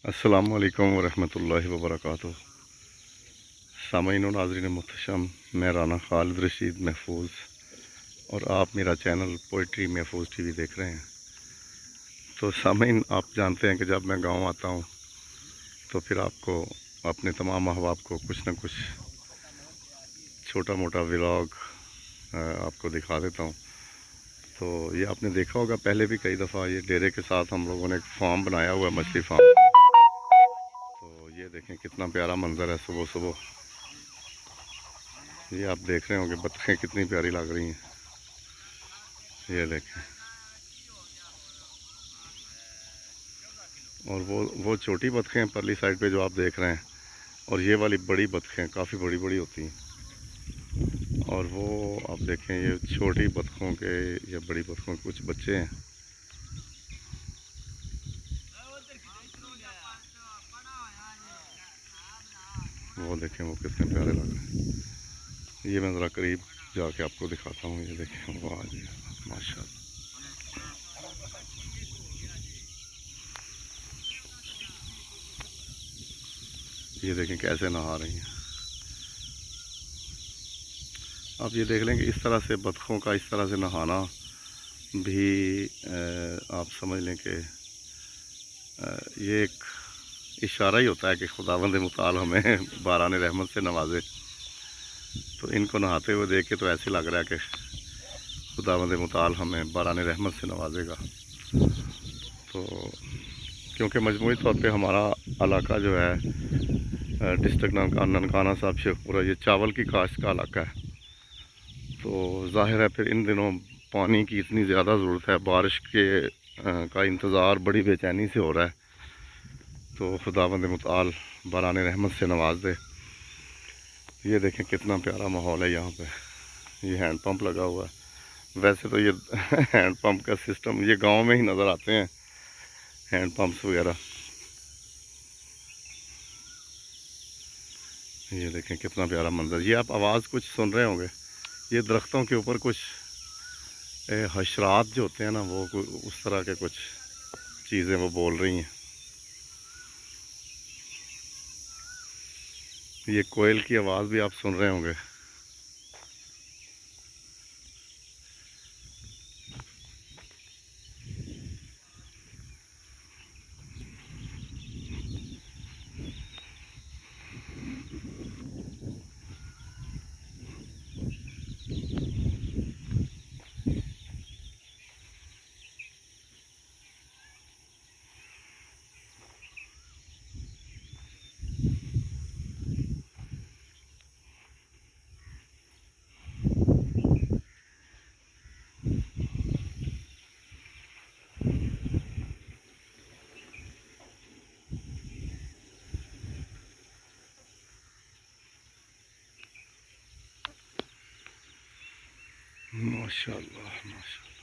अस्सलामु अलैकुम वरहमतुल्लाहि वबरकातुहू। सामीन व नाज़रीन मुहतरम, मैं राना खालिद रशीद महफूज और आप मेरा चैनल पोइट्री महफूज टीवी देख रहे हैं। तो सामीन, आप जानते हैं कि जब मैं गांव आता हूं तो फिर आपको अपने तमाम अहबाब को कुछ न कुछ छोटा मोटा व्लॉग आपको दिखा देता हूं। तो ये आपने देखा होगा पहले भी कई दफ़ा, ये डेरे के साथ हम लोगों ने एक फार्म बनाया हुआ है, मछली फार्म। तो ये देखें कितना प्यारा मंजर है सुबह सुबह। ये आप देख रहे होंगे बत्तखें कितनी प्यारी लग रही हैं। ये देखें, और वो छोटी बत्तखें परली साइड पे जो आप देख रहे हैं, और ये वाली बड़ी बत्तखें काफ़ी बड़ी बड़ी होती हैं। और वो आप देखें, ये छोटी बत्तखों के या बड़ी बत्तखों के कुछ बच्चे हैं। वो देखें वो कितने प्यारे लग रहे हैं। ये मैं ज़रा करीब जाके आपको दिखाता हूँ। ये देखें, वाह जी माशाल्लाह। ये देखें कैसे नहा रही हैं। आप ये देख लें कि इस तरह से बत्तखों का इस तरह से नहाना भी आप समझ लें कि ये एक इशारा ही होता है कि खुदावंद मुताल हमें बारान रहमत से नवाजे। तो इनको नहाते हुए देख के तो ऐसे लग रहा है कि खुदावंद मुताल हमें बारान रहमत से नवाजेगा। तो क्योंकि मजमूई तौर पे हमारा इलाका जो है डिस्ट्रिक्ट ननकाना साहब शेखपुरा, ये चावल की काश्त का इलाका है। तो ज़ाहिर है फिर इन दिनों पानी की इतनी ज़्यादा ज़रूरत है, बारिश के का इंतज़ार बड़ी बेचैनी से हो रहा है। तो खुदावंद मुताल बारान रहमत से नवाज दे। ये देखें कितना प्यारा माहौल है यहाँ पे। ये हैंड पंप लगा हुआ है। वैसे तो ये हैंड पंप का सिस्टम ये गांव में ही नज़र आते हैं, हैंड पंप्स वगैरह। ये देखें कितना प्यारा मंजर। ये आप आवाज़ कुछ सुन रहे होंगे, ये दरख्तों के ऊपर कुछ हशरात जो होते हैं ना, वो उस तरह के कुछ चीज़ें वो बोल रही हैं। ये कोयल की आवाज़ भी आप सुन रहे होंगे। माशाल्लाह माशाल्लाह।